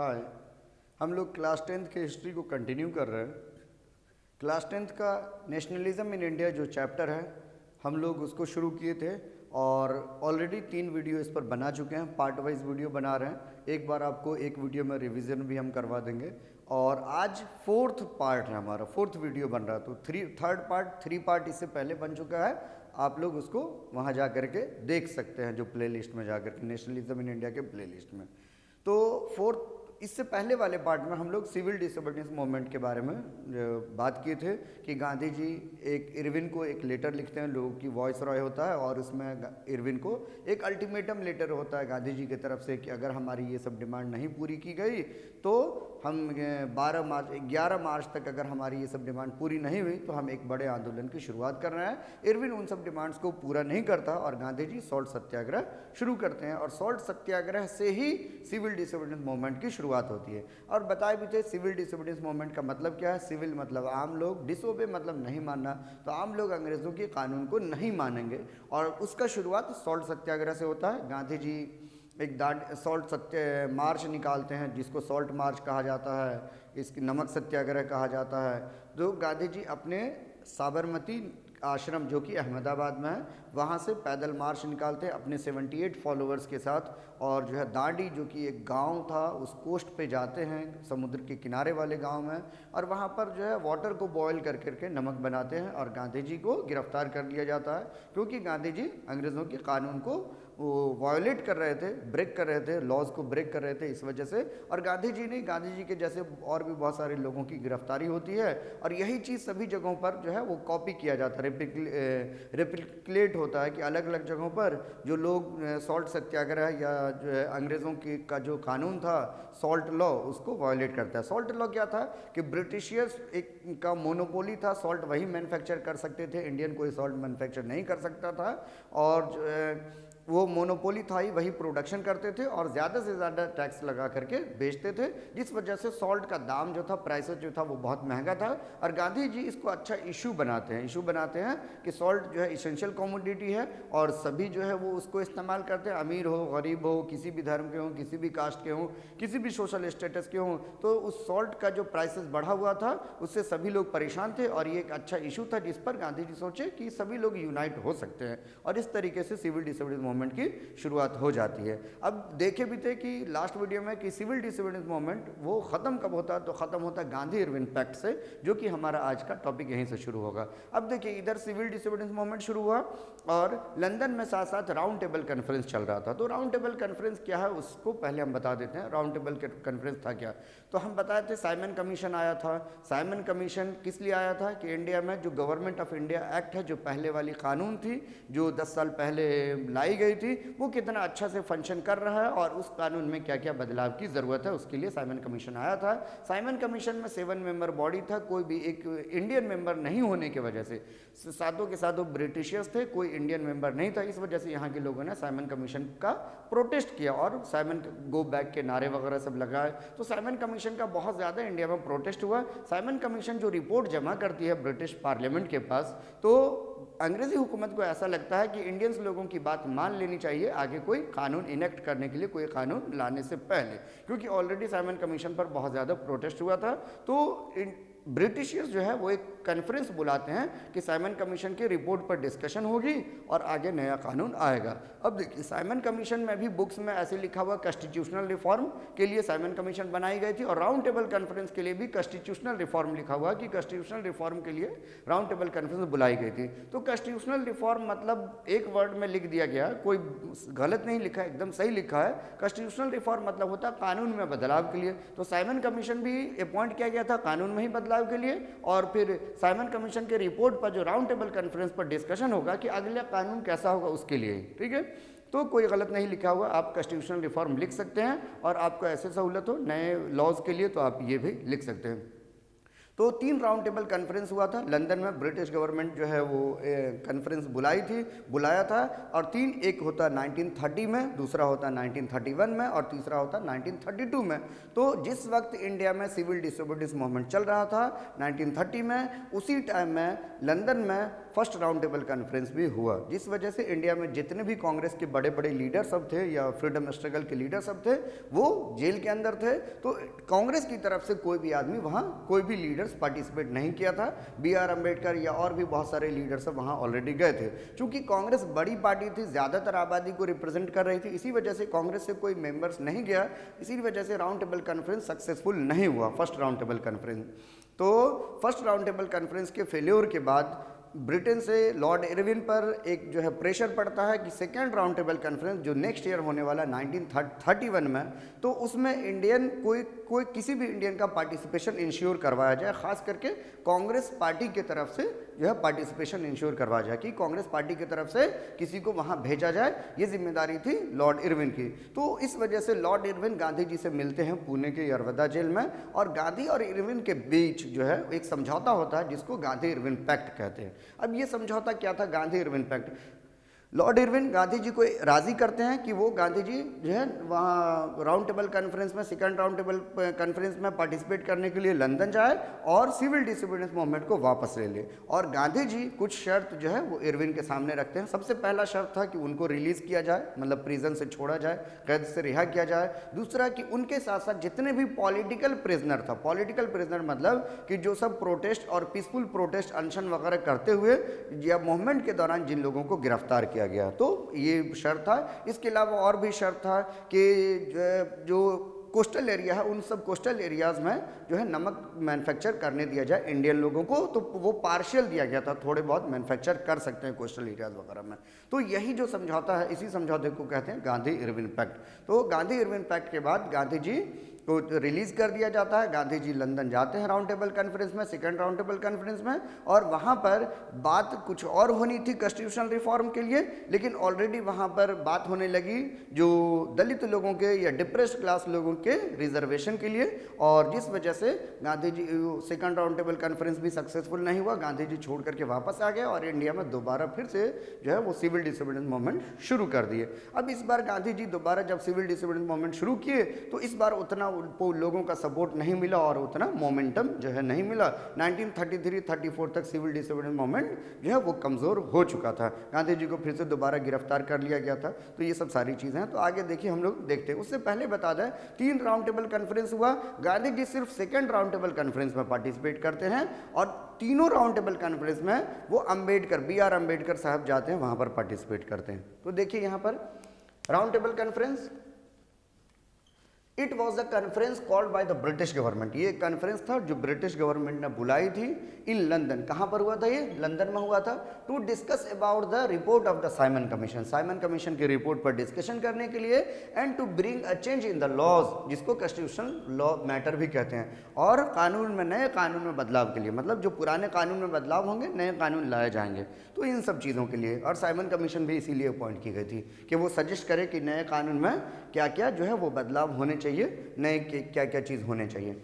हाय। हम लोग class tenth के हिस्ट्री को कंटिन्यू कर रहे हैं। क्लास टेंथ का नेशनलिज्म इन इंडिया जो चैप्टर है हम लोग उसको शुरू किए थे और ऑलरेडी 3 वीडियो इस पर बना चुके हैं। पार्ट वाइज वीडियो बना रहे हैं। एक बार आपको एक वीडियो में रिवीजन भी हम करवा देंगे और आज 4th पार्ट है हमारा, 4th वीडियो बन रहा है। तो थर्ड पार्ट 3 पार्ट इससे पहले बन चुका है। आप लोग उसको वहाँ जा कर के देख सकते हैं, जो प्ले लिस्ट में जा कर के, नेशनलिज्म इन इंडिया के प्ले लिस्ट में। तो फोर्थ इससे पहले वाले पार्ट में हम लोग सिविल डिसोबीडियंस मूवमेंट के बारे में बात किए थे कि गांधी जी एक इरविन को एक लेटर लिखते हैं, लोगों की वॉइस रॉय होता है और उसमें इरविन को एक अल्टीमेटम लेटर होता है गांधी जी की तरफ से कि अगर हमारी ये सब डिमांड नहीं पूरी की गई तो हम 11 मार्च तक अगर हमारी ये सब डिमांड पूरी नहीं हुई तो हम एक बड़े आंदोलन की शुरुआत कर रहे हैं। इरविन उन सब डिमांड्स को पूरा नहीं करता और गांधी जी सॉल्ट सत्याग्रह शुरू करते हैं और सॉल्ट सत्याग्रह से ही सिविल डिसोबीडियंस मूवमेंट की शुरुआत होती है। और बताए भी थे सिविल डिसोबीडियंस मूवमेंट का मतलब क्या है। सिविल मतलब आम लोग, डिसोबे मतलब नहीं मानना, तो आम लोग अंग्रेज़ों के कानून को नहीं मानेंगे और उसका शुरुआत सॉल्ट सत्याग्रह से होता है। गांधी जी एक सॉल्ट सत्य मार्च निकालते हैं जिसको सॉल्ट मार्च कहा जाता है, इसकी नमक सत्याग्रह कहा जाता है। तो गांधी जी अपने साबरमती आश्रम जो कि अहमदाबाद में है वहाँ से पैदल मार्च निकालते हैं अपने 78 फॉलोअर्स के साथ और जो है दांडी जो कि एक गांव था उस कोस्ट पे जाते हैं, समुद्र के किनारे वाले गांव में, और वहाँ पर जो है वाटर को बॉयल कर करके नमक बनाते हैं और गांधी जी को गिरफ्तार कर लिया जाता है क्योंकि गांधी जी अंग्रेज़ों के कानून को वो वायोलेट कर रहे थे, ब्रेक कर रहे थे, लॉज को ब्रेक कर रहे थे इस वजह से। और गांधी जी नहीं, गांधी जी के जैसे और भी बहुत सारे लोगों की गिरफ्तारी होती है और यही चीज़ सभी जगहों पर जो है वो कॉपी किया जाता है, रेप्लिकेट होता है कि अलग अलग जगहों पर जो लोग सॉल्ट सत्याग्रह या जो है अंग्रेज़ों की का जो कानून था सॉल्ट लॉ उसको वायोलेट करता है। सॉल्ट लॉ क्या था कि ब्रिटिशियर्स एक का मोनोपोली था, सॉल्ट वही मैन्युफैक्चर कर सकते थे, इंडियन कोई सॉल्ट मैन्युफैक्चर नहीं कर सकता था और जो है वो मोनोपोली था ही, वही प्रोडक्शन करते थे और ज़्यादा से ज़्यादा टैक्स लगा करके बेचते थे, जिस वजह से सॉल्ट का दाम जो था, प्राइसेस जो था वो बहुत महंगा था। और गांधी जी इसको अच्छा इशू बनाते हैं कि सॉल्ट जो है इसेंशियल कमोडिटी है और सभी जो है वो उसको इस्तेमाल करते हैं, अमीर हो गरीब हो, किसी भी धर्म के हों, किसी भी कास्ट के हों, किसी भी सोशल स्टेटस के हों। तो उस सॉल्ट का जो प्राइसेस बढ़ा हुआ था उससे सभी लोग परेशान थे और ये एक अच्छा इशू था जिस पर गांधी जी सोचे कि सभी लोग यूनाइट हो सकते हैं और इस तरीके से सिविल डिसोबीडियंस मूवमेंट की शुरुआत हो जाती है। अब देखे भी थे कि लास्ट वीडियो में कि सिविल डिसोबीडियंस मूवमेंट वो ख़त्म कब होता है, तो ख़त्म होता है गांधी इरविन पैक्ट से, जो कि हमारा आज का टॉपिक यहीं से शुरू होगा। अब देखिए इधर सिविल डिसोबीडियंस मूवमेंट शुरू हुआ और लंदन में साथ साथ राउंड टेबल कॉन्फ्रेंस चल रहा था। तो राउंड टेबल कॉन्फ्रेंस क्या है उसको पहले हम बता देते हैं। राउंड टेबल कॉन्फ्रेंस था क्या, तो हम बताए थे साइमन कमीशन आया था। साइमन कमीशन किस लिए आया था कि इंडिया में जो गवर्नमेंट ऑफ इंडिया एक्ट है, जो पहले वाली कानून थी जो 10 साल पहले लाई गई थी, वो कितना अच्छा से फंक्शन कर रहा है और उस कानून में क्या क्या बदलाव की ज़रूरत है, उसके लिए साइमन कमीशन आया था। साइमन कमीशन में 7 मेंबर बॉडी था, कोई भी एक इंडियन मेंबर नहीं होने की वजह से, सातों के सातों ब्रिटिशियर्स थे, कोई इंडियन मेंबर नहीं था। इस वजह से यहाँ के लोगों ने साइमन कमीशन का प्रोटेस्ट किया और साइमन गो बैक के नारे वगैरह सब लगाए। तो साइमन कमीशन का बहुत ज़्यादा इंडिया में प्रोटेस्ट हुआ। साइमन कमीशन जो रिपोर्ट जमा करती है ब्रिटिश पार्लियामेंट के पास, तो अंग्रेज़ी हुकूमत को ऐसा लगता है कि इंडियंस लोगों की बात मान लेनी चाहिए आगे कोई कानून इनेक्ट करने के लिए, कोई कानून लाने से पहले, क्योंकि ऑलरेडी साइमन कमीशन पर बहुत ज़्यादा प्रोटेस्ट हुआ था। तो ब्रिटिशियर्स जो है वो एक कॉन्फ्रेंस बुलाते हैं कि साइमन कमीशन की रिपोर्ट पर डिस्कशन होगी और आगे नया कानून आएगा। अब देखिए साइमन कमीशन में भी बुक्स में ऐसे लिखा हुआ कॉन्स्टिट्यूशनल रिफॉर्म के लिए साइमन कमीशन बनाई गई थी और राउंड टेबल कॉन्फ्रेंस के लिए भी कॉन्स्टिट्यूशनल रिफॉर्म लिखा हुआ कि कॉन्स्टिट्यूशनल रिफॉर्म के लिए राउंड टेबल कॉन्फ्रेंस बुलाई गई थी। तो कॉन्स्टिट्यूशनल रिफॉर्म मतलब एक वर्ड में लिख दिया गया, कोई गलत नहीं लिखा है, एकदम सही लिखा है। कॉन्स्टिट्यूशनल रिफॉर्म मतलब होता है कानून में बदलाव के लिए। तो साइमन कमीशन भी अपॉइंट किया गया था कानून में ही बदलाव के लिए और फिर साइमन कमीशन के रिपोर्ट पर जो राउंड टेबल कॉन्फ्रेंस पर डिस्कशन होगा कि अगला कानून कैसा होगा उसके लिए। ठीक है, तो कोई गलत नहीं लिखा हुआ, आप कॉन्स्टिट्यूशनल रिफॉर्म लिख सकते हैं और आपको ऐसे सहूलत हो नए लॉज के लिए तो आप ये भी लिख सकते हैं। तो 3 राउंड टेबल कॉन्फ्रेंस हुआ था लंदन में, ब्रिटिश गवर्नमेंट जो है वो कॉन्फ्रेंस बुलाया था। और 3, एक होता 1930 में, दूसरा होता 1931 में और तीसरा होता 1932 में। तो जिस वक्त इंडिया में सिविल डिसोबीडियंस मूवमेंट चल रहा था 1930 में, उसी टाइम में लंदन में फर्स्ट राउंड टेबल कॉन्फ्रेंस भी हुआ, जिस वजह से इंडिया में जितने भी कांग्रेस के बड़े बड़े लीडर सब थे या फ्रीडम स्ट्रगल के लीडर सब थे वो जेल के अंदर थे। तो कांग्रेस की तरफ से कोई भी आदमी वहाँ, कोई भी लीडर्स पार्टिसिपेट नहीं किया था। B.R. अम्बेडकर या और भी बहुत सारे लीडर सब वहाँ ऑलरेडी गए थे। चूंकि कांग्रेस बड़ी पार्टी थी, ज़्यादातर आबादी को रिप्रेजेंट कर रही थी, इसी वजह से कांग्रेस से कोई मेंबर्स नहीं गया, इसी वजह से राउंड टेबल कॉन्फ्रेंस सक्सेसफुल नहीं हुआ, फर्स्ट राउंड टेबल कॉन्फ्रेंस। तो फर्स्ट राउंड टेबल कॉन्फ्रेंस के फेल्योर के बाद ब्रिटेन से लॉर्ड इरविन पर एक जो है प्रेशर पड़ता है कि सेकेंड राउंड टेबल कॉन्फ्रेंस जो नेक्स्ट ईयर होने वाला 1931 में, तो उसमें इंडियन कोई किसी भी इंडियन का पार्टिसिपेशन इंश्योर करवाया जाए, खास करके कांग्रेस पार्टी की तरफ से जो है पार्टिसिपेशन इंश्योर करवाया जाए कि कांग्रेस पार्टी की तरफ से किसी को वहाँ भेजा जाए, ये जिम्मेदारी थी लॉर्ड इरविन की। तो इस वजह से लॉर्ड इरविन गांधी जी से मिलते हैं पुणे के यरवदा जेल में, और गांधी और इरविन के बीच जो है एक समझौता होता है जिसको गांधी इरविन पैक्ट कहते हैं। अब ये समझौता क्या था, Gandhi Irwin pact? Lord Irwin Gandhi ji को राजी करते हैं कि वो गांधी जी जो है वहाँ राउंड टेबल कॉन्फ्रेंस में, सेकंड राउंड टेबल कॉन्फ्रेंस में पार्टिसिपेट करने के लिए लंदन जाए और सिविल डिसोबीडियंस मूवमेंट को वापस ले ले। और गांधी जी कुछ शर्त जो है वो इरविन के सामने रखते हैं। सबसे पहला शर्त था कि उनको रिलीज़ किया जाए, मतलब प्रिजन से छोड़ा जाए, कैद से रिहा किया जाए। दूसरा कि उनके साथ साथ जितने भी पॉलिटिकल प्रिजनर था, पॉलिटिकल प्रिजनर मतलब कि जो सब प्रोटेस्ट और पीसफुल प्रोटेस्ट, अनशन वगैरह करते हुए या मूवमेंट के दौरान जिन लोगों को गिरफ्तार किया गया, तो ये शर्त था। इसके अलावा और भी शर्त था कि जो कोस्टल एरिया है उन सब कोस्टल एरियाज में जो है नमक मैन्युफैक्चर करने दिया जाए इंडियन लोगों को, तो वो पार्शियल दिया गया था, थोड़े बहुत मैन्युफैक्चर कर सकते हैं कोस्टल एरियाज वगैरह में। तो यही जो समझौता है, इसी समझौते को कहते हैं गांधी इरविन पैक्ट। तो गांधी इरविन पैक्ट के बाद गांधी जी को रिलीज कर दिया जाता है। गांधी जी लंदन जाते हैं राउंड टेबल कॉन्फ्रेंस में, सेकंड राउंड टेबल कॉन्फ्रेंस में, और वहाँ पर बात कुछ और होनी थी कॉन्स्टिट्यूशनल रिफॉर्म के लिए, लेकिन ऑलरेडी वहाँ पर बात होने लगी जो दलित लोगों के या डिप्रेस्ड क्लास लोगों के रिजर्वेशन के लिए, और जिस वजह से Gandhi ji second round table conference भी सक्सेसफुल नहीं हुआ। गांधी जी छोड़ करके वापस आ गए और इंडिया में दोबारा फिर से जो है वो सिविल डिसोबीडियंस मूवमेंट शुरू कर दिए। अब इस बार गांधी जी दोबारा जब सिविल डिसोबीडियंस मूवमेंट शुरू किए तो इस बार उतना लोगों का सपोर्ट नहीं मिला और उतना मोमेंटम जो है नहीं मिला। 1933-34 तक सिविल डिसोबीडियंस मूवमेंट जो है वो कमज़ोर हो चुका था। गांधी जी को फिर से दोबारा गिरफ्तार कर लिया गया था। तो ये सब सारी चीज़ें हैं। तो आगे देखिए हम लोग देखते हैं। उससे पहले बता दें 3 राउंड टेबल कॉन्फ्रेंस हुआ। गांधी जी सिर्फ सेकेंड राउंड टेबल कॉन्फ्रेंस में पार्टिसिपेट करते हैं और तीनों राउंड टेबल कॉन्फ्रेंस में वो अम्बेडकर, B.R. अम्बेडकर साहब जाते हैं, वहाँ पर पार्टिसिपेट करते हैं। तो देखिए यहाँ पर round table conference, it was a conference called by the British government. ये एक कॉन्फ्रेंस था जो ब्रिटिश गवर्नमेंट ने बुलाई थी इन लंदन। कहाँ पर हुआ था? ये लंदन में हुआ था। To discuss about the report of the Simon Commission, Simon Commission की रिपोर्ट पर डिस्कशन करने के लिए, and to bring a change in the laws, जिसको कॉन्स्टिट्यूशनल लॉ मैटर भी कहते हैं, और कानून में, नए कानून में बदलाव के लिए, मतलब जो पुराने कानून में बदलाव होंगे, नए कानून लाए जाएंगे, तो इन सब चीज़ों के लिए। और साइमन कमीशन भी इसीलिए अपॉइंट की गई थी कि वो सजेस्ट करे कि नए कानून में क्या क्या जो है वो बदलाव होने चाहिए, नए क्या क्या चीज़ होने चाहिए।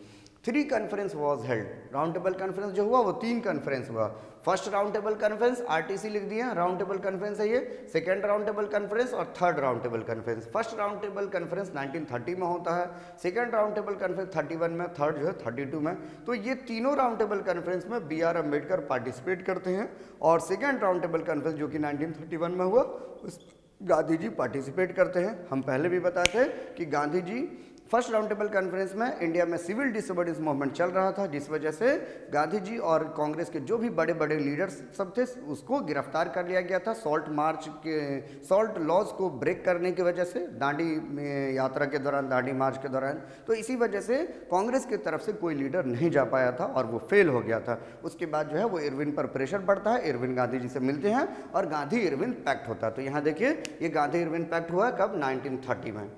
3 conference was held. Round table conference जो हुआ वो 3 कॉन्फ्रेंस हुआ। First round table conference RTC लिख दिया, राउंड टेबल कॉन्फ्रेंस है ये। सेकेंड राउंड टेबल कॉन्फ्रेंस और third round table conference. First round table conference 1930 में होता है, सेकेंड राउंड टेबल कॉन्फ्रेंस 31 में, थर्ड जो है 32 में। तो ये तीनों राउंड टेबल कॉन्फ्रेंस में B.R. अम्बेडकर पार्टिसिपेट करते हैं, और सेकेंड राउंड टेबल कॉन्फ्रेंस जो कि 1931 में हुआ उस गांधी जी पार्टिसिपेट करते हैं। हम पहले भी बताए थे कि Gandhi ji first round table conference में इंडिया में सिविल डिसोबीडियंस मूवमेंट चल रहा था, जिस वजह से गांधी जी और कांग्रेस के जो भी बड़े बड़े लीडर्स सब थे उसको गिरफ्तार कर लिया गया था सॉल्ट लॉज को ब्रेक करने की वजह से, दांडी यात्रा के दौरान, दांडी मार्च के दौरान। तो इसी वजह से कांग्रेस की तरफ से कोई लीडर नहीं जा पाया था और वो फेल हो गया था। उसके बाद जो है वो इरविन पर प्रेशर बढ़ता है, इरविन गांधी जी से मिलते हैं और गांधी इरविन पैक्ट होता है। तो यहाँ देखिए ये गांधी इरविन पैक्ट हुआ कब? 1930 में।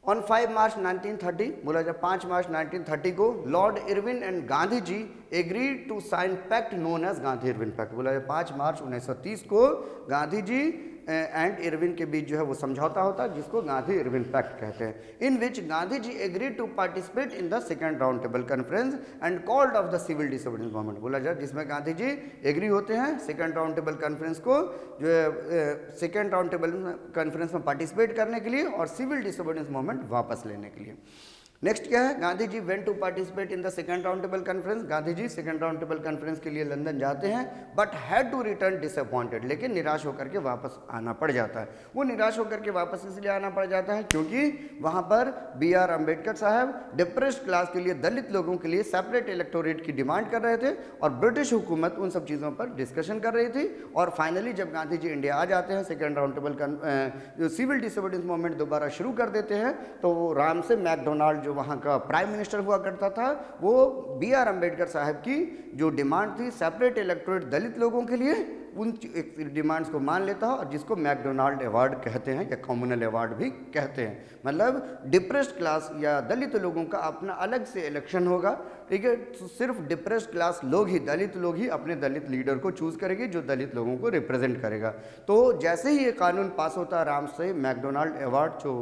ऑन 5 मार्च 1930, बोला जब 5 मार्च 1930 को Lord Irwin and Gandhi ji agree to sign pact known as Gandhi Irwin pact. बोला 5 मार्च 1930 को गांधी जी एंड इरविन के बीच जो है वो समझौता होता है, जिसको गांधी इरविन पैक्ट कहते हैं, in which Gandhi ji agree to participate in the second round table conference and called off the civil disobedience movement. बोला जाए जिसमें गांधी जी एग्री होते हैं सेकेंड राउंड टेबल कॉन्फ्रेंस को जो है सेकेंड राउंड टेबल कॉन्फ्रेंस में पार्टिसिपेट करने के लिए और सिविल डिसोबीडियंस मूवमेंट वापस लेने के लिए। नेक्स्ट क्या है, Gandhi ji went to participate in the second round table conference. Gandhi ji second round table conference के लिए लंदन जाते हैं, but had to return disappointed, लेकिन निराश होकर के वापस आना पड़ जाता है। वो निराश होकर के वापस इसलिए आना पड़ जाता है क्योंकि वहाँ पर B.R. अम्बेडकर साहब डिप्रेस्ड क्लास के लिए, दलित लोगों के लिए सेपरेट इलेक्टोरेट की डिमांड कर रहे थे और ब्रिटिश हुकूमत उन सब चीज़ों पर डिस्कशन कर रही थी। और फाइनली जब गांधी जी इंडिया आ जाते हैं, second round table civil disobedience movement दोबारा शुरू कर देते हैं, तो वो राम से मैकडोनाल्ड जो वहाँ का प्राइम मिनिस्टर हुआ करता था, वो B.R. अम्बेडकर साहब की जो डिमांड थी सेपरेट इलेक्टोरेट दलित लोगों के लिए, उन डिमांड्स को मान लेता है और जिसको मैकडोनाल्ड अवार्ड कहते हैं या कम्युनल अवार्ड भी कहते हैं। मतलब डिप्रेस्ड क्लास या दलित लोगों का अपना अलग से इलेक्शन होगा, ठीक है। तो सिर्फ डिप्रेस्ड क्लास लोग ही, दलित लोग ही अपने दलित लीडर को चूज करेंगे जो दलित लोगों को रिप्रेजेंट करेगा। तो जैसे ही ये कानून पास होता है, राम से मैकडोनाल्ड अवार्ड जो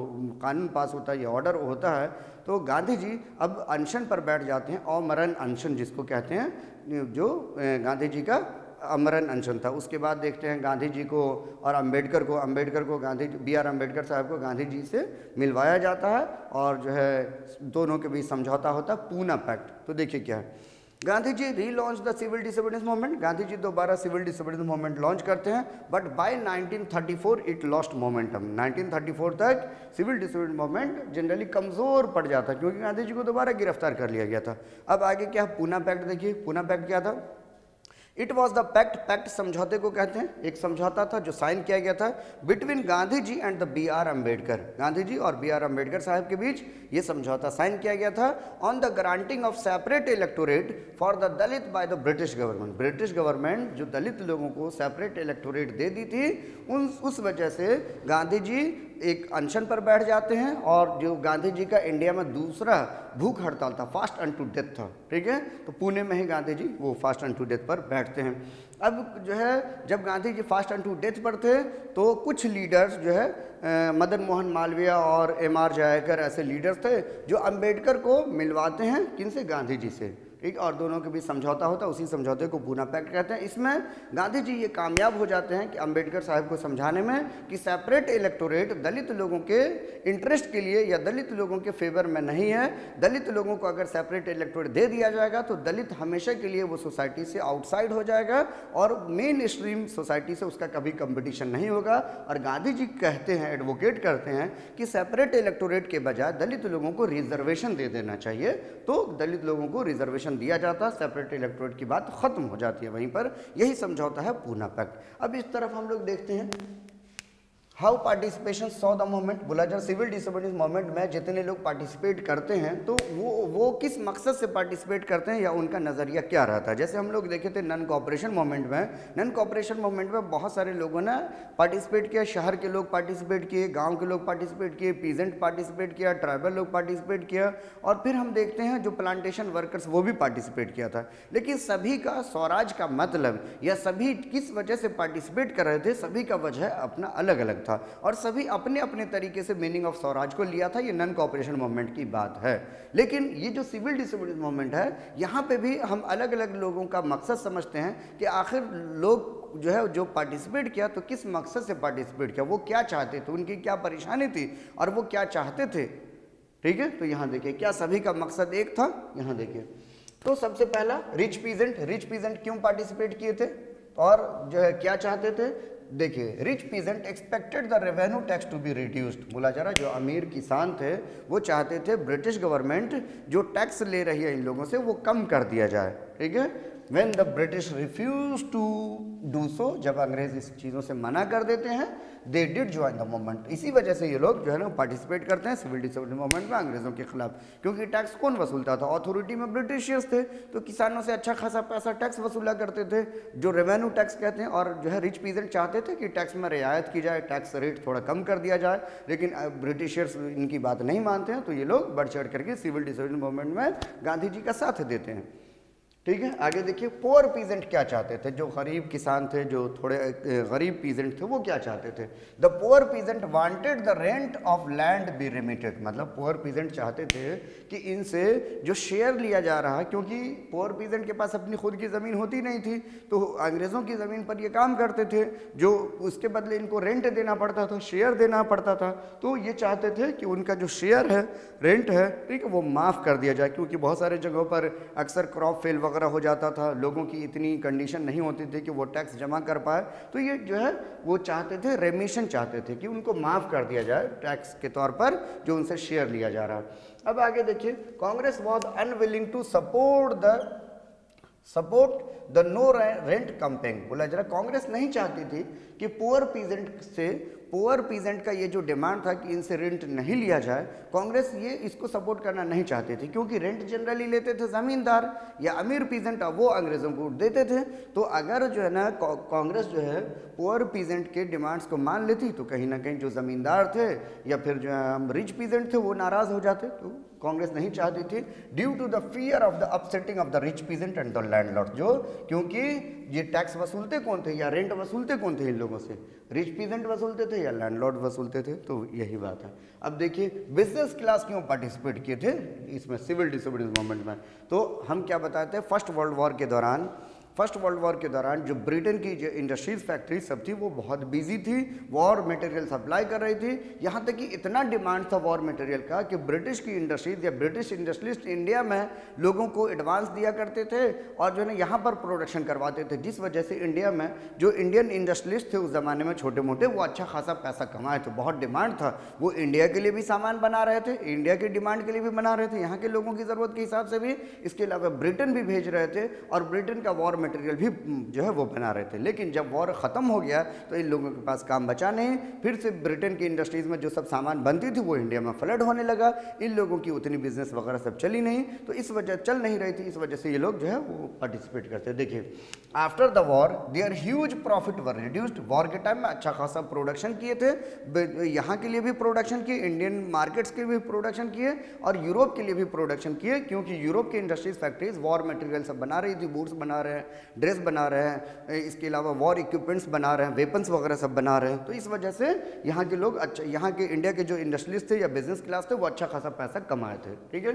कानून पास होता है, ये ऑर्डर होता है, तो गांधी जी अब अनशन पर बैठ जाते हैं, अमरण अनशन जिसको कहते हैं, जो गांधी जी का अमरण अनशन था। उसके बाद देखते हैं गांधी जी को और अम्बेडकर को गांधी B.R. अम्बेडकर साहब को गांधी जी से मिलवाया जाता है और जो है दोनों के बीच समझौता होता है, पूना पैक्ट। तो देखिए क्या है, Gandhi ji relaunch the civil disobedience movement. Gandhi ji दोबारा सिविल डिसोबीडियंस मूवमेंट लॉन्च करते हैं, but by 1934 it lost momentum. 1934 तक सिविल डिसोबीडियंस मूवमेंट जनरली कमज़ोर पड़ जाता क्योंकि गांधी जी को दोबारा गिरफ्तार कर लिया गया था। अब आगे क्या, पूना पैक्ट देखिए, पूना पैक्ट क्या था। It was the pact, pact समझौते को कहते हैं, एक समझौता था जो साइन किया गया था between Gandhi ji and the B.R. Ambedkar. Gandhi ji और B.R. अम्बेडकर साहब के बीच ये समझौता साइन किया गया था on the granting of separate electorate for the Dalit by the British government. British government जो दलित लोगों को सेपरेट इलेक्टोरेट दे दी थी, उस वजह से गांधी जी एक अनशन पर बैठ जाते हैं और जो गांधी जी का इंडिया में दूसरा भूख हड़ताल था, फास्ट अनटू डेथ था, ठीक है। तो पुणे में ही गांधी जी वो फास्ट अनटू डेथ पर बैठते हैं। अब जो है जब Gandhi ji fast unto death पर थे तो कुछ लीडर्स जो है मदन मोहन मालवीय और M.R. जयकर ऐसे लीडर्स थे जो अम्बेडकर को मिलवाते हैं किनसे, गांधी जी से, ठीक। और दोनों के बीच समझौता होता है, उसी समझौते को पूना पैक्ट कहते हैं। इसमें गांधी जी ये कामयाब हो जाते हैं कि अम्बेडकर साहब को समझाने में कि सेपरेट इलेक्टोरेट दलित लोगों के इंटरेस्ट के लिए या दलित लोगों के फेवर में नहीं है। दलित लोगों को अगर सेपरेट इलेक्टोरेट दे दिया जाएगा तो दलित हमेशा के लिए वो सोसाइटी से आउटसाइड हो जाएगा और मेन स्ट्रीम सोसाइटी से उसका कभी कंपटीशन नहीं होगा। और गांधी जी कहते हैं, एडवोकेट करते हैं कि सेपरेट इलेक्टोरेट के बजाय दलित लोगों को रिजर्वेशन दे देना चाहिए, तो दलित लोगों को रिजर्वेशन दिया जाता, सेपरेट इलेक्टोरेट की बात खत्म हो जाती है वहीं पर। यही समझौता है पूना पैक्ट। अब इस तरफ हम लोग देखते हैं how participation saw the movement. बोला जाए सिविल डिसोबीडियंस मूवमेंट में जितने लोग पार्टिसिपेट करते हैं तो वो किस मकसद से पार्टिसिपेट करते हैं या उनका नज़रिया क्या रहता है। जैसे हम लोग देखे थे नन कॉपरेशन मूवमेंट में, नन कॉपरेशन मूवमेंट में बहुत सारे लोगों ने पार्टिसिपेट किया, शहर के लोग पार्टिसिपेट किए, गाँव के लोग पार्टिसिपेट किए, पीजेंट पार्टिसिपेट किया, ट्राइबल लोग पार्टिसिपेट किया, और फिर हम देखते हैं जो प्लांटेशन वर्कर्स वो भी पार्टिसिपेट किया था। लेकिन सभी का स्वराज का मतलब या सभी किस वजह से पार्टिसिपेट कर रहे थे, सभी का वजह अपना अलग अलग था और सभी अपने अपने तरीके से मीनिंग ऑफ स्वराज को लिया था। ये नन कॉपरेशन मूवमेंट की बात है। लेकिन ये जो सिविल डिसोबीडियंस मूवमेंट है, यहाँ पे भी हम अलग अलग लोगों का मकसद समझते हैं कि आखिर लोग जो है जो पार्टिसिपेट किया तो किस मकसद से पार्टिसिपेट किया, वो क्या चाहते थे, उनकी क्या परेशानी थी और वो क्या चाहते थे, ठीक है। तो यहाँ देखिए क्या सभी का मकसद एक था। यहाँ देखिए तो सबसे पहला रिच पीजेंट क्यों पार्टिसिपेट किए थे और जो है क्या चाहते थे। देखिए rich peasant expected the revenue tax to be reduced. बोला जा रहा जो अमीर किसान थे वो चाहते थे ब्रिटिश गवर्नमेंट जो टैक्स ले रही है इन लोगों से वो कम कर दिया जाए, ठीक है। When the British refuse to do so, जब अंग्रेज इस चीज़ों से मना कर देते हैं, they did join the movement. इसी वजह से ये लोग जो है ना पार्टिसिपेट करते हैं सिविल डिसोबीडियंस मूवमेंट में अंग्रेजों के खिलाफ, क्योंकि टैक्स कौन वसूलता था, अथॉरिटी में ब्रिटिशियर्स थे तो किसानों से अच्छा खासा पैसा टैक्स वसूला करते थे जो रेवेन्यू टैक्स कहते हैं। और जो है रिच पीजेंट चाहते थे कि टैक्स में रियायत की जाए, टैक्स रेट थोड़ा कम कर दिया जाए, लेकिन ब्रिटिशियर्स इनकी बात नहीं मानते हैं तो ये लोग बढ़ चढ़ करके सिविल डिसोबीडियंस मूवमेंट में गांधी जी का साथ देते हैं। ठीक है। आगे देखिए, पुअर पीजेंट क्या चाहते थे, जो गरीब किसान थे, जो थोड़े गरीब पीजेंट थे, वो क्या चाहते थे। The poor peasant wanted the rent of land be remitted, मतलब पुअर पीजेंट चाहते थे कि इनसे जो शेयर लिया जा रहा है, क्योंकि पुअर पीजेंट के पास अपनी खुद की ज़मीन होती नहीं थी, तो अंग्रेज़ों की ज़मीन पर ये काम करते थे, जो उसके बदले इनको रेंट देना पड़ता था, शेयर देना पड़ता था। तो ये चाहते थे कि उनका जो शेयर है, रेंट है, ठीक है, वो माफ़ कर दिया जाए, क्योंकि बहुत सारे जगहों पर अक्सर क्रॉप फेल वगैरह हो जाता था, लोगों की इतनी कंडीशन नहीं होती थी कि वो टैक्स जमा कर पाए। तो ये जो है वो चाहते थे, रेमिशन चाहते थे कि उनको माफ़ कर दिया जाए टैक्स के तौर पर जो उनसे शेयर लिया जा रहा है। अब आगे देखिए, Congress was unwilling to support the no rent campaign. बोला जरा, कांग्रेस नहीं चाहती थी कि पुअर पीजेंट का ये जो डिमांड था कि इनसे रेंट नहीं लिया जाए, कांग्रेस ये इसको सपोर्ट करना नहीं चाहती थी, क्योंकि रेंट जनरली लेते थे ज़मींदार या अमीर पीजेंट, वो अंग्रेज़ों को देते थे। तो अगर जो है ना कांग्रेस जो है पुअर पीजेंट के डिमांड्स को मान लेती, तो कहीं ना कहीं जो ज़मींदार थे या फिर जो है रिच पीजेंट थे, वो नाराज़ हो जाते। तो कांग्रेस नहीं चाहती थी, due to the fear of the upsetting of the rich peasant and the landlord. जो क्योंकि ये टैक्स वसूलते कौन थे या रेंट वसूलते कौन थे इन लोगों से, रिच पीजेंट वसूलते थे या लैंडलॉर्ड वसूलते थे। तो यही बात है। अब देखिए, बिजनेस क्लास क्यों पार्टिसिपेट किए थे इसमें, सिविल डिसोबीडियंस मूवमेंट में। तो हम क्या बताते हैं, फर्स्ट वर्ल्ड वॉर के दौरान जो ब्रिटेन की जो इंडस्ट्रीज फैक्ट्री सब थी, वो बहुत बिजी थी, वॉर मटेरियल सप्लाई कर रही थी। यहाँ तक कि इतना डिमांड था वॉर मटेरियल का कि ब्रिटिश की इंडस्ट्रीज या ब्रिटिश इंडस्ट्रियलिस्ट इंडिया में लोगों को एडवांस दिया करते थे और जो है यहाँ पर प्रोडक्शन करवाते थे, जिस वजह से इंडिया में जो इंडियन इंडस्ट्रियलिस्ट थे उस ज़माने में छोटे मोटे, वो अच्छा खासा पैसा कमाए थे, बहुत डिमांड था। वो इंडिया के लिए भी सामान बना रहे थे, इंडिया की डिमांड के लिए भी बना रहे थे, यहाँ के लोगों की ज़रूरत के हिसाब से भी, इसके अलावा ब्रिटेन भी भेज रहे थे और ब्रिटेन का वॉर मटेरियल भी जो है वो बना रहे थे। लेकिन जब वॉर ख़त्म हो गया तो इन लोगों के पास काम बचा नहीं, फिर से ब्रिटेन की इंडस्ट्रीज़ में जो सब सामान बनती थी वो इंडिया में फ्लड होने लगा, इन लोगों की उतनी बिजनेस वगैरह सब चली नहीं, तो इस वजह चल नहीं रही थी, इस वजह से ये लोग जो है वो पार्टिसिपेट करते। देखिए, after the war their huge profit were reduced. War के टाइम में अच्छा खासा प्रोडक्शन किए थे, यहाँ के लिए भी प्रोडक्शन किए, इंडियन मार्केट्स के लिए भी प्रोडक्शन किए और यूरोप के लिए भी प्रोडक्शन किए, क्योंकि यूरोप की इंडस्ट्रीज फैक्ट्रीज वॉर मटेरियल सब बना रही थी, बूट्स बना रहे हैं, ड्रेस बना रहे हैं, इसके अलावा वॉर इक्विपमेंट्स बना रहे हैं, वेपन्स वगैरह सब बना रहे हैं। तो इस वजह से यहाँ के लोग अच्छा, यहाँ के इंडिया के जो इंडस्ट्रियलिस्ट थे या बिजनेस क्लास थे, वो अच्छा खासा पैसा कमाए थे। ठीक है,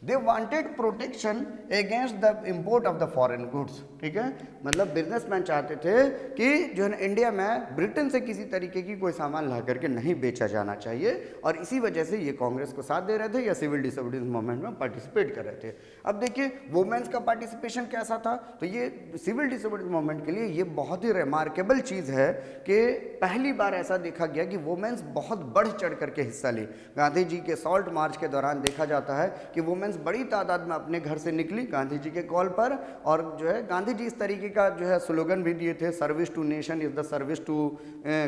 they wanted protection against the import of the foreign goods. ठीक है, मतलब बिजनेसमैन चाहते थे कि जो है इंडिया में ब्रिटेन से किसी तरीके की कोई सामान ला करके नहीं बेचा जाना चाहिए, और इसी वजह से ये कांग्रेस को साथ दे रहे थे या सिविल डिसोबीडियंस मूवमेंट में पार्टिसिपेट कर रहे थे। अब देखिए, वुमेन्स का पार्टिसिपेशन कैसा था। तो ये सिविल डिसोबीडियंस मूवमेंट के लिए ये बहुत ही रिमार्केबल चीज़ है कि पहली बार ऐसा देखा गया कि वुमेन्स बहुत बढ़ चढ़ करके हिस्सा ली। गांधी जी के सॉल्ट मार्च के दौरान देखा जाता है कि वुमेन्स बड़ी तादाद में अपने घर से निकली गांधी जी के कॉल पर, और जो है गांधी जी इस तरीके का जो है स्लोगन भी दिए थे, service to nation is the service to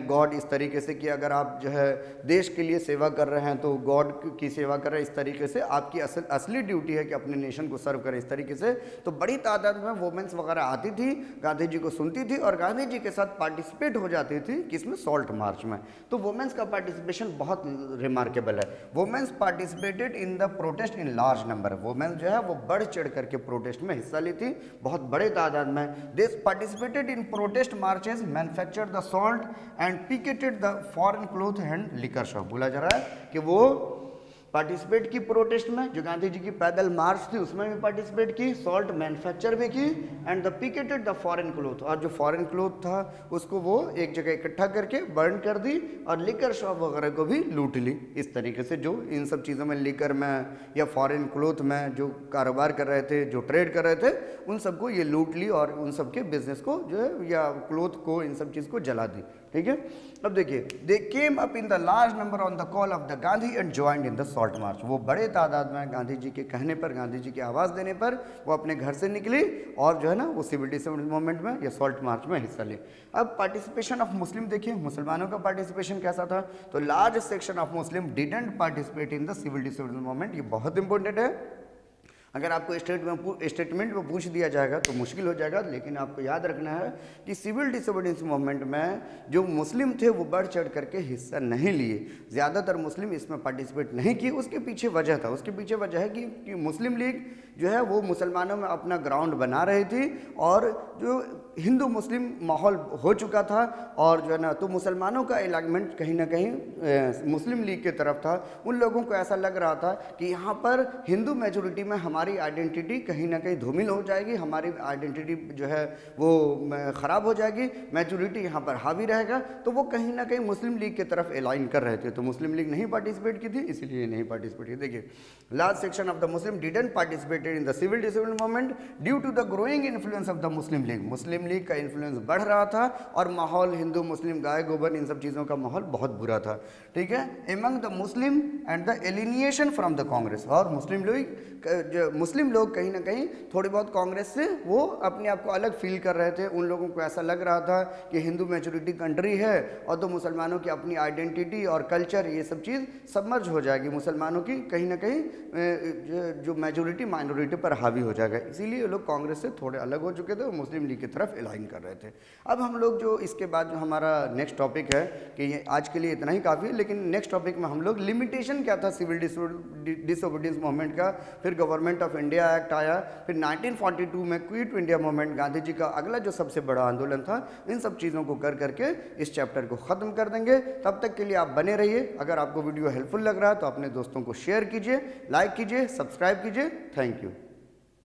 god, इस तरीके से कि अगर आप जो है देश के लिए सेवा कर रहे हैं तो गॉड की सेवा कर रहे हैं, इस तरीके से आपकी असली ड्यूटी है कि अपने नेशन को सर्व करें, इस तरीके से। तो बड़ी तादाद में वुमेन्स वगैरह आती थी, गांधी जी को सुनती थी और गांधी जी के साथ पार्टिसिपेट हो जाती थी किसमें, सॉल्ट मार्च में। तो वुमेन्स का पार्टिसिपेशन बहुत रिमार्केबल है। Womens participated in the protest in large number. Womens जो है वो बढ़ चढ़ करके प्रोटेस्ट में हिस्सा ली थी बहुत बड़े तादाद में। They participated in protest marches, manufactured the salt and picketed the foreign cloth and liquor shop. बोला जा रहा है कि वो पार्टिसिपेट की प्रोटेस्ट में, जो गांधी जी की पैदल मार्च थी उसमें भी पार्टिसिपेट की, सॉल्ट मैन्युफैक्चर भी की, and the picketed the foreign cloth, और जो फॉरेन क्लोथ था उसको वो एक जगह इकट्ठा करके बर्न कर दी और लिकर शॉप वगैरह को भी लूट ली। इस तरीके से जो इन सब चीज़ों में, लिकर में या फॉरेन क्लोथ में जो कारोबार कर रहे थे, जो ट्रेड कर रहे थे, उन सबको ये लूट ली और उन सब के बिजनेस को जो है या क्लोथ को, इन सब चीज़ को जला दी। ठीक है, अब देखिए, they came up in the large number on the call of the Gandhi and joined in the salt march. वो बड़े तादाद में गांधी जी के कहने पर, गांधी जी की आवाज़ देने पर वो अपने घर से निकली और जो है ना वो सिविल डिसोबीडियंस मूवमेंट में या सॉल्ट मार्च में हिस्सा ली। अब पार्टिसिपेशन ऑफ मुस्लिम देखिए, मुसलमानों का पार्टिसिपेशन कैसा था। तो large section of Muslim didn't participate in the civil disobedience movement. ये बहुत इंपॉर्टेंट है। अगर आपको स्टेटमेंट में पूछ दिया जाएगा तो मुश्किल हो जाएगा, लेकिन आपको याद रखना है कि सिविल डिसोबीडियंस मूवमेंट में जो मुस्लिम थे वो बढ़ चढ़ करके हिस्सा नहीं लिए, ज़्यादातर मुस्लिम इसमें पार्टिसिपेट नहीं किए। उसके पीछे वजह था, उसके पीछे वजह है कि मुस्लिम लीग जो है वो मुसलमानों में अपना ग्राउंड बना रही थी, और जो हिंदू मुस्लिम माहौल हो चुका था, और जो है ना तो मुसलमानों का एलाइनमेंट कहीं ना कहीं मुस्लिम लीग की तरफ था। उन लोगों को ऐसा लग रहा था कि यहाँ पर हिंदू मेजोरिटी में हमारी आइडेंटिटी कहीं ना कहीं धूमिल हो जाएगी, हमारी आइडेंटिटी जो है वो ख़राब हो जाएगी, मेजोरिटी यहाँ पर हावी रहेगा, तो वो कहीं ना कहीं मुस्लिम लीग की तरफ एलाइन कर रहे थे। तो मुस्लिम लीग नहीं पार्टिसिपेट की थी, इसलिए नहीं पार्टिसिपेट की। देखिए, large section of the Muslim didn't participated in the civil disobedience movement due to the growing influence of the Muslim League. Muslim League का इन्फ्लुएंस बढ़ रहा था और माहौल हिंदू मुस्लिम गाय गोबर इन सब चीज़ों का माहौल बहुत बुरा था, ठीक है, among the Muslim and the alienation from the Congress. और मुस्लिम लोग कहीं ना कहीं थोड़ी बहुत कांग्रेस से वो अपने आप को अलग फील कर रहे थे। उन लोगों को ऐसा लग रहा था कि हिंदू मेजोरिटी कंट्री है और तो मुसलमानों की अपनी आइडेंटिटी और कल्चर ये सब चीज़ सबमर्ज हो जाएगी, मुसलमानों की कहीं ना कहीं जो मेजोरिटी माइनॉरिटी पर हावी हो जाएगा। इसीलिए ये लोग कांग्रेस से थोड़े अलग हो चुके थे और मुस्लिम लीग की तरफ अलाइन कर रहे थे। अब हम लोग जो इसके बाद जो हमारा नेक्स्ट टॉपिक है कि ये आज के लिए इतना ही काफ़ी है, लेकिन नेक्स्ट टॉपिक में हम लोग लिमिटेशन क्या था सिविल डिसोबीडियंस मूवमेंट का, फिर गवर्नमेंट ऑफ इंडिया एक्ट आया, फिर 1942 में क्विट इंडिया मूवमेंट, गांधी जी का अगला जो सबसे बड़ा आंदोलन था, इन सब चीज़ों को कर करके इस चैप्टर को ख़त्म कर देंगे। तब तक के लिए आप बने रहिए। अगर आपको वीडियो हेल्पफुल लग रहा है तो अपने दोस्तों को शेयर कीजिए, लाइक कीजिए, सब्सक्राइब कीजिए। Thank you.